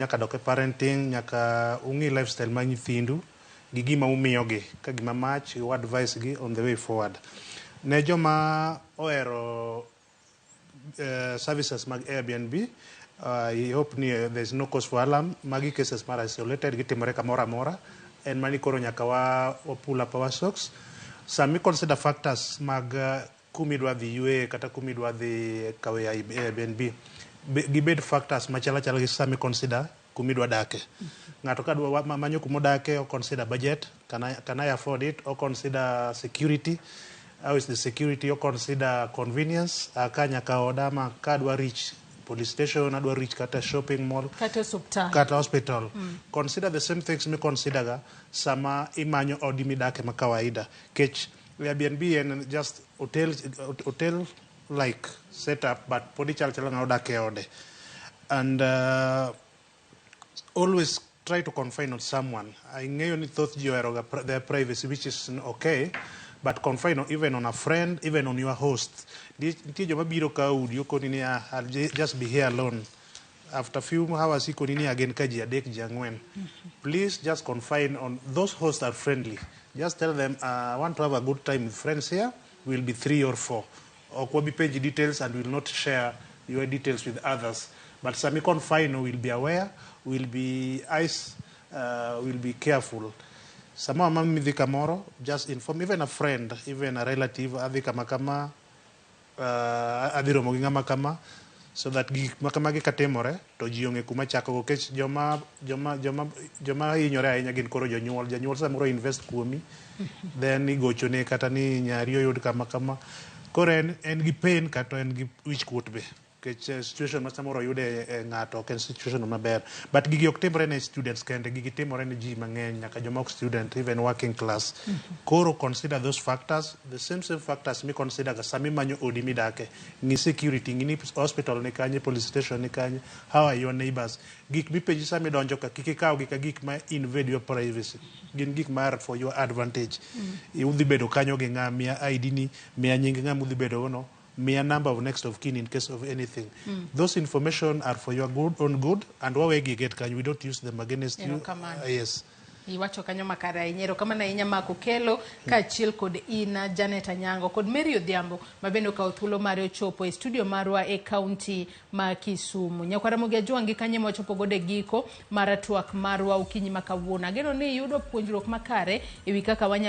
nyaka dok e parenting, nyaka ungi lifestyle ma nyithindu gi gima umiyogi, ka gima mach u advise gi on the way forward. Ne joma ohero services mag AirBnB, I hope there's no cause for alarm. Magi cases mar isolated gitimore kamora mora, en mani koro nyaka wa pull up our socks. Sami consider factors mag kumidwa dhi yue kata kumidwa dhi kawe AirBnB. Gibed factors machala gi sami consider kumidwa dake. Ngato kadwa manyo kumodake o consider budget, can I afford it, or consider security. How is the security, or consider convenience, kanya ka odama kadwa reach police station, adwa reach kata shopping mall, kata hospital. Consider the same things me consider ga sama imanyo odi midake ma kawaida. Kech Airbnb and just hotel like setup, but podi chal nga odake ode. And always try to confine on someone. I ngayo ni thought their privacy, which is okay, but confine even on a friend, even on your host. I'll just be here alone. After few hours, again please just confine on those hosts are friendly. Just tell them, I want to have a good time with friends here. We'll be 3 or 4. Or Kwabi page details and will not share your details with others. But Sami confine will be aware, will be will be careful. Sama mami kamoro, just inform even a friend, even a relative, makama, Ramogi makama, so that makamagi katemore to jionge kuma chako kech joma inyore ahinya gin koro jonyuol samoro invest kuomi, then igochone kata ni nyari oyud kama koro en gi pain kata en gi wich kuot be. Situation ma samoro yude ngato ken situation maber, but gigi ok timore ne students kende, gigi timore ne ji mang'eny, nyaka joma ok student, even working class. Koro consider those factors, the same factors me consider ga sami manyo odi midake, ni security, ni hospital ni kanye, police station ni kanye, how are your neighbors. Gik mipeji sami donjo ka kiki kaw gik ma invade your privacy, gin gik ma for your advantage. Udhi bedo kanyo gi ng'a, mia ID ni, mia nying ng'a mudhi bedo no, mere number of next of kin in case of anything. Those information are for your own good, and what we get can we don't use them against you. Yes. Iwacho kanyo makara inyero kama na inya mako Okello ka chiel kod ina Janet Anyango kod Mary Odhiambo mabendo ka uthulo mare ochopo e studio marwa e county ma Kisumu. Nyaka Ramogi ajwangi kanye mochopo gode giko mara twak marwa ukinyi makawuona. Geno ni yudo puonjruok makare ewi kaka wanya